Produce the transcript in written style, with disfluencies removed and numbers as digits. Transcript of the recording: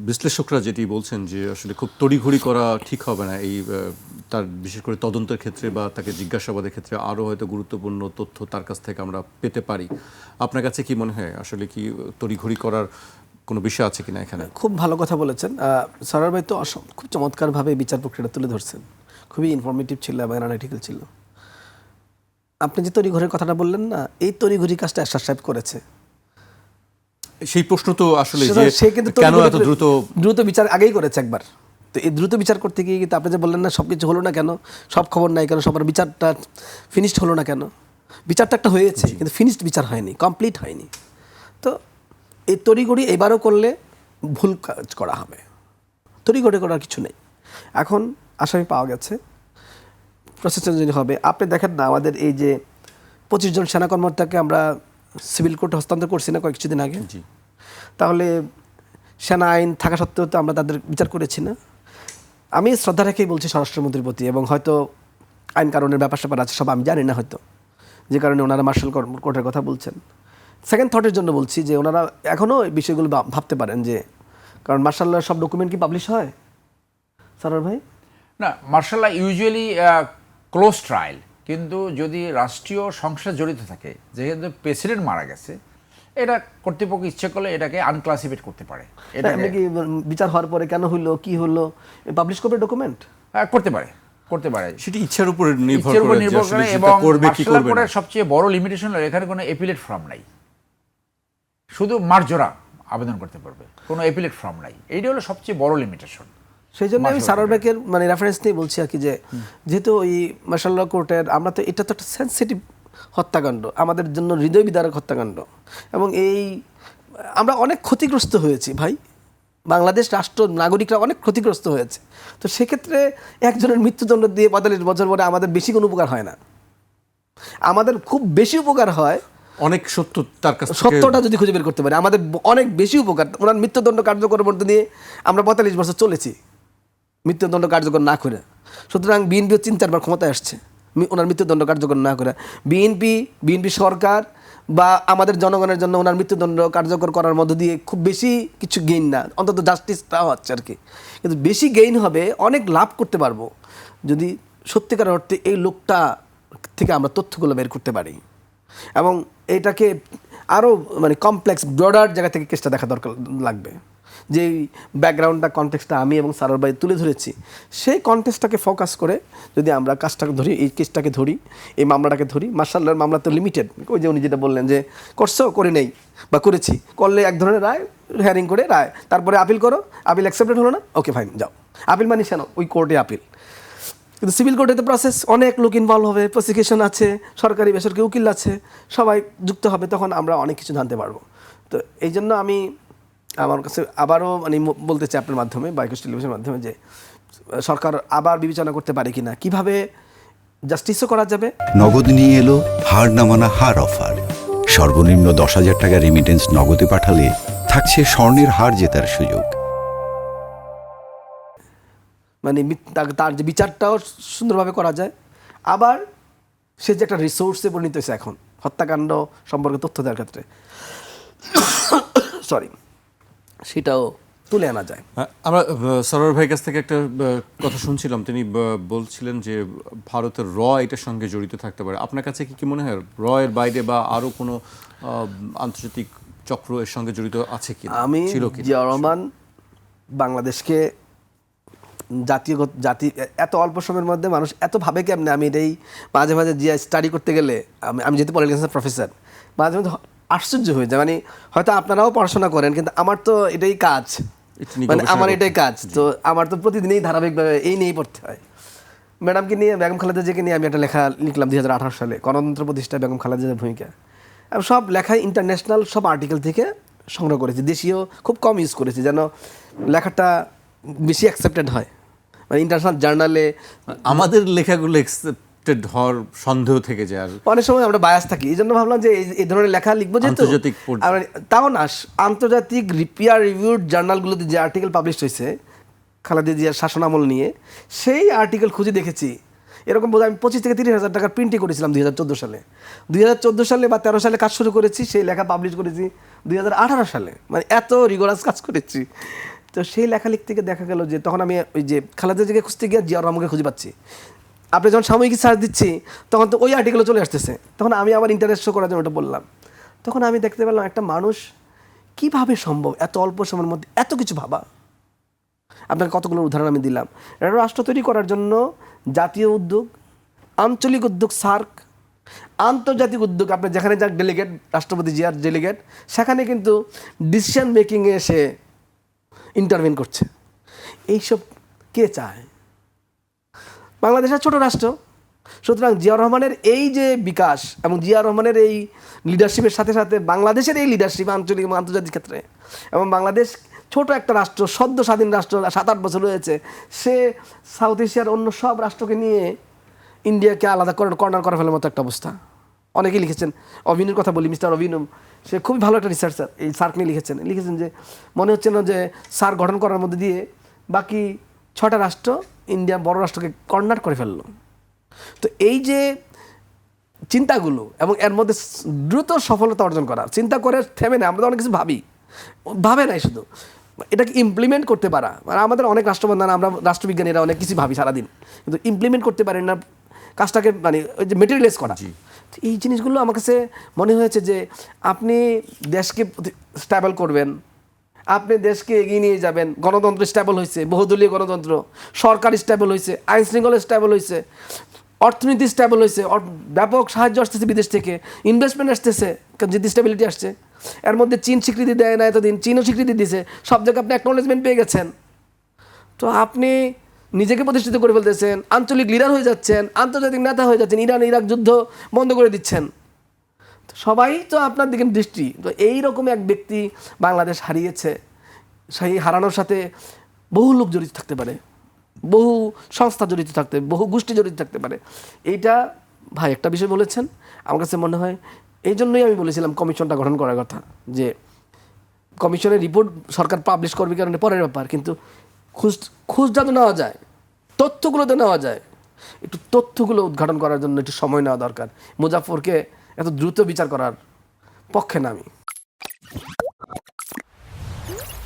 বিশ্লেষকরা যেটি বলছেন যে আসলে খুব তড়িঘড়ি করা ঠিক হবে না এই তার বিশেষ করে তদন্তের ক্ষেত্রে বা তাকে জিজ্ঞাসাবাদের ক্ষেত্রে আরও হয়তো গুরুত্বপূর্ণ তথ্য তার কাছ থেকে আমরা পেতে পারি। আপনার কাছে কি মনে হয় আসলে কি তড়িঘড়ি করার কোনো বিষয় আছে কিনা এখানে? খুব ভালো কথা বলেছেন। সরার ভাই তো খুব চমৎকারভাবে বিচার প্রক্রিয়াটা তুলে ধরছেন, খুবই ইনফরমেটিভ ছিল এবং অ্যানালিটিক্যাল ছিল। আপনি যে তড়িঘড়ির কথাটা বললেন না, এই তড়িঘড়ি কাজটা এরশাদ সাহেব করেছে। সেই প্রশ্ন তো আসলে সে কিন্তু কেন এত দ্রুত বিচার আগেই করেছে একবার। তো এই দ্রুত বিচার করতে গিয়ে কিন্তু আপনি যে বললেন না সব কিছু হলো না কেন, সব খবর নাই কেন, সবার বিচারটা ফিনিশড হলো না কেন। বিচারটা একটা হয়েছে কিন্তু ফিনিশড বিচার হয়নি, কমপ্লিট হয়নি। তো এই তড়িঘড়ি এবারও করলে ভুল কাজ করা হবে, তড়িঘড়ি করার কিছু নেই। এখন আসামি পাওয়া গেছে, প্রসেসটা যদি হবে, আপনি দেখেন না আমাদের এই যে 25 জন সেনা কর্মকর্তাকে আমরা সিভিল কোর্টে হস্তান্তর করছি না কয়েক কিছুদিন আগে, তাহলে সেনা আইন থাকা সত্ত্বেও তো আমরা তাদের বিচার করেছি না। আমি শ্রদ্ধা রেখেই বলছি স্বরাষ্ট্রমন্ত্রীর প্রতি, এবং হয়তো আইন কারণের ব্যাপার স্যাপার আছে সব আমি জানি না হয়তো, যে কারণে ওনারা মার্শাল কোর্টের কথা বলছেন। সেকেন্ড থটের জন্য বলছি যে ওনারা এখনও এই বিষয়গুলো ভাবতে পারেন, যে কারণ মার্শাল লয়ের সব ডকুমেন্ট কি পাবলিশ হয় সরার ভাই? না, martial law usually close trial, কিন্তু যদি রাষ্ট্রীয় সংস্থার জড়িত থাকে, যেহেতু প্রেসিডেন্ট মারা গেছে, এটা কর্তৃপক্ষ ইচ্ছে করলে এটাকে আনক্লাসিফাইড করতে পারে। এটা কি বিচার হওয়ার পরে কেন হইলো, কি হলো, পাবলিশ করবে ডকুমেন্ট? করতে পারে, করতে পারে, সেটি ইচ্ছার উপর নির্ভর করে। এবং মার্শাল ল কোর্টের সবচেয়ে বড় লিমিটেশন হলো এখানে কোনো এপিলেট ফর্ম নাই, শুধু মার্জরা আবেদন করতে পারবে, কোনো এপিলেট ফর্ম নাই। এইটা হলো সবচেয়ে বড় লিমিটেশন। সেই জন্য আমি সারোয়ার ব্যাকের মানে রেফারেন্স নিয়ে বলছি আর কি, যে যেহেতু ওই মার্শাল ল কোর্টের, আমরা তো এটা তো একটা সেন্সিটিভ হত্যাকাণ্ড, আমাদের জন্য হৃদয় বিদারক হত্যাকাণ্ড, এবং এই আমরা অনেক ক্ষতিগ্রস্ত হয়েছি ভাই, বাংলাদেশ রাষ্ট্র নাগরিকরা অনেক ক্ষতিগ্রস্ত হয়েছে। তো সেক্ষেত্রে একজনের মৃত্যুদণ্ড দিয়ে 45 বছর পরে আমাদের বেশি কোনো উপকার হয় না, আমাদের খুব বেশি উপকার হয় অনেক সত্য তার কাছে সত্যটা যদি খুঁজে বের করতে পারি, আমাদের অনেক বেশি উপকার। ওনার মৃত্যুদণ্ড কার্যকরের মধ্যে দিয়ে আমরা 45 বছর চলেছি মৃত্যুদণ্ড কার্যকর না করে। সুতরাং বিএনপিও 3-4 বার ক্ষমতায় আসছে ওনার মৃত্যুদণ্ড কার্যকর না করে। বিএনপি সরকার বা আমাদের জনগণের জন্য ওনার মৃত্যুদণ্ড কার্যকর করার মধ্য দিয়ে খুব বেশি কিছু গেইন না, অন্তত জাস্টিসটা হচ্ছে আর কি। কিন্তু বেশি গেইন হবে, অনেক লাভ করতে পারবো যদি সত্যিকার অর্থে এই লোকটা থেকে আমরা তথ্যগুলো বের করতে পারি, এবং এটাকে আরও মানে কমপ্লেক্স ব্রডার জায়গা থেকে কেসটা দেখা দরকার লাগবে। যে ব্যাকগ্রাউন্ডটা কনটেক্সটটা আমি এবং সারোয়ার ভাই তুলে ধরেছি, সেই কনটেক্সটটাকে ফোকাস করে যদি আমরা কাজটাকে ধরি, এই কেসটাকে ধরি, এই মামলাটাকে ধরি। মার্শাল লয়ের মামলা তো লিমিটেড, ওই যে উনি যেটা বললেন যে করছো করে নেই বা করেছি, করলে এক ধরনের রায়, হিয়ারিং করে রায়, তারপরে আপিল করো, আপিল অ্যাকসেপ্টেড হলো না, ওকে ফাইন যাও। আপিল মানে কেন, ওই কোর্টে আপিল। কিন্তু সিভিল কোর্টে তো প্রসেস, অনেক লোক ইনভলভ হবে, প্রসিকিউশন আছে, সরকারি বেসরকারি উকিল আছে, সবাই যুক্ত হবে, তখন আমরা অনেক কিছু জানতে পারবো। তো এই জন্য আমি আমার কাছে আবারও মানে বলতে চাই আপনার মাধ্যমে বা একুশ টেলিভিশনের মাধ্যমে, যে সরকার আবার বিবেচনা করতে পারে কিনা, কিভাবে জাস্টিসও করা যাবে। নগদ নিয়ে এলো হার না মানা হার অফার। সর্বনিম্ন 10,000 টাকা রেমিটেন্স নগদে পাঠালে থাকছে স্বর্ণের হার জেতার সুযোগ। মানে তার যে বিচারটাও সুন্দরভাবে করা যায়, আবার সে যে একটা রিসোর্সে পরিণত হয়েছে এখন হত্যাকাণ্ড সম্পর্কে তথ্য দেওয়ার ক্ষেত্রে, সরি, সেটাও তুলে আনা যায়। আমরা সরোয়ার ভাইয়ের কাছ থেকে একটা কথা শুনছিলাম, তিনি বলছিলেন যে ভারতের এটার সঙ্গে জড়িত থাকতে পারে। আপনার কাছে কি মনে হয় এর বাইরে বা আরও কোনো আন্তর্জাতিক চক্র এর সঙ্গে জড়িত আছে কি? আমি জিয়া রহমান বাংলাদেশকে জাতি এত অল্প সময়ের মধ্যে মানুষ এত ভাবে কেমনে, আমি এটাই মাঝে মাঝে জিয়া স্টাডি করতে গেলে, আমি যেহেতু পলিটিক্যাল সায়েন্স প্রফেসর, মাঝে মাঝে আশ্চর্য হয়ে যায়। মানে হয়তো আপনারাও পড়াশোনা করেন, কিন্তু আমার তো এটাই কাজ, মানে আমার এটাই কাজ। তো আমার তো প্রতিদিনই ধারাবাহিকভাবে এই নিয়েই পড়তে হয়। ম্যাডামকে নিয়ে, বেগম খালেদা জিয়াকে নিয়ে আমি একটা লেখা লিখলাম 2018 সালে, গণতন্ত্র প্রতিষ্ঠায় বেগম খালেদা জিয়ার ভূমিকা। আমি সব লেখায় ইন্টারন্যাশনাল সব আর্টিকেল থেকে সংগ্রহ করেছি, দেশীয় খুব কম ইউজ করেছি যেন লেখাটা বেশি অ্যাকসেপ্টেড হয়। মানে ইন্টারন্যাশনাল জার্নালে আমাদের লেখাগুলো অ্যাকসেপ্টেড হওয়ার সন্দেহ থেকে যায়, আর অনেক সময় আমরা বায়াস থাকি। এই জন্য ভাবলাম যে এই ধরনের লেখা লিখবো, যেহেতু তাও না আন্তর্জাতিক পিয়ার রিভিউড জার্নালগুলোতে যে আর্টিকেল পাবলিশ হয়েছে খালেদা জিয়ার শাসনামল নিয়ে, সেই আর্টিকেল খুঁজে দেখেছি। এরকম বোধ আমি 25 থেকে 30 হাজার টাকার প্রিন্টই করেছিলাম 2014 সালে। 2014 সালে বা 13 সালে কাজ শুরু করেছি, সেই লেখা পাবলিশ করেছি 2018 সালে। মানে এত রিগোরাস কাজ করেছি। তো সেই লেখালেখ থেকে দেখা গেল যে তখন আমি ওই যে খালেদা জিয়াকে খুঁজতে গিয়ে জিয়াউর রহমানকে খুঁজে পাচ্ছি। আপনি যখন সাময়িকী সার্চ দিচ্ছি তখন তো ওই আর্টিকেলও চলে আসতেছে, তখন আমি আবার ইন্টারেস্ট শো করার জন্য ওটা বললাম। তখন আমি দেখতে পেলাম একটা মানুষ কিভাবে সম্ভব এত অল্প সময়ের মধ্যে এত কিছু ভাবা। আপনাকে কতগুলো উদাহরণ আমি দিলাম। এটা রাষ্ট্র তৈরি করার জন্য জাতীয় উদ্যোগ, আঞ্চলিক উদ্যোগ, সার্ক, আন্তর্জাতিক উদ্যোগ, আপনি যেখানে যাক ডেলিগেট, রাষ্ট্রপতি জিয়ার ডেলিগেট, সেখানে কিন্তু ডিসিশন মেকিংয়ে এসে ইন্টারভেন করছে। এইসব কে চায়? বাংলাদেশের ছোট রাষ্ট্র, সুতরাং জিয়াউর রহমানের এই যে বিকাশ এবং জিয়াউর রহমানের এই লিডারশিপের সাথে সাথে বাংলাদেশের এই লিডারশিপ আঞ্চলিক এবং আন্তর্জাতিক ক্ষেত্রে, এবং বাংলাদেশ ছোট একটা রাষ্ট্র, সদ্য স্বাধীন রাষ্ট্র, 7-8 বছর হয়েছে, সে সাউথ এশিয়ার অন্য সব রাষ্ট্রকে নিয়ে ইন্ডিয়াকে আলাদা কর্নার করা ফেলার মতো একটা অবস্থা। অনেকেই লিখেছেন, অভিনুর কথা বলি, মিস্টার অভিনু, সে খুবই ভালো একটা রিসার্চার, এই সার্ক নিয়ে লিখেছেন যে মনে হচ্ছে না যে সার্ক গঠন করার মধ্যে দিয়ে বাকি 6টা রাষ্ট্র ইন্ডিয়া বড় রাষ্ট্রকে কর্নার করে ফেললো। তো এই যে চিন্তাগুলো এবং এর মধ্যে দ্রুত সফলতা অর্জন করার চিন্তা করে থেমে না, আমরা অনেক কিছু ভাবে নাই, শুধু এটাকে ইমপ্লিমেন্ট করতে পারা। মানে আমাদের অনেক রাষ্ট্রবন্ধন, আমরা রাষ্ট্রবিজ্ঞানীরা অনেক কিছু ভাবি সারাদিন, কিন্তু ইমপ্লিমেন্ট করতে পারেন না, কাজটাকে মানে ওই যে মেটেরিয়ালাইজ করা। এই জিনিসগুলো আমার কাছে মনে হয়েছে যে আপনি দেশকে স্ট্যাবল করবেন, আপনি দেশকে এগিয়ে নিয়ে যাবেন, গণতন্ত্র স্ট্যাবল হয়েছে, বহুদলীয় গণতন্ত্র, সরকার স্ট্যাবল হয়েছে, আইন শৃঙ্খলা স্ট্যাবল হয়েছে, অর্থনীতি স্ট্যাবল হয়েছে, ব্যাপক সাহায্য আসতেছে বিদেশ থেকে, ইনভেস্টমেন্ট আসতেছে, যদি স্টেবিলিটি আসছে। এর মধ্যে চীন স্বীকৃতি দেয় না এতদিন, চীনও স্বীকৃতি দিয়েছে, সব জায়গায় আপনি অ্যাকনোলেজমেন্ট পেয়ে গেছেন। তো আপনি নিজেকে প্রতিষ্ঠিত করে ফেলতেছেন, আঞ্চলিক লিডার হয়ে যাচ্ছেন, আন্তর্জাতিক নেতা হয়ে যাচ্ছেন, ইরান ইরাক যুদ্ধ বন্ধ করে দিচ্ছেন। তো সবাই তো আপনার দিকে দৃষ্টি। তো এইরকম এক ব্যক্তি বাংলাদেশ হারিয়েছে, সেই হারানোর সাথে বহু লোক জড়িত থাকতে পারে, বহু সংস্থা জড়িত থাকতে, বহু গোষ্ঠী জড়িত থাকতে পারে। এইটা ভাই একটা বিষয় বলেছেন, আমার কাছে মনে হয় এই জন্যই আমি বলেছিলাম কমিশনটা গঠন করার কথা, যে কমিশনের রিপোর্ট সরকার পাবলিশ করবে কারণে পরের ব্যাপার, কিন্তু খুঁজটা তো নেওয়া যায়, তথ্যগুলো তো নেওয়া যায়, একটু তথ্যগুলো উদ্ঘাটন করার জন্য একটু সময় নেওয়া দরকার। মুজাফফরকে এত দ্রুত বিচার করার পক্ষে না আমি।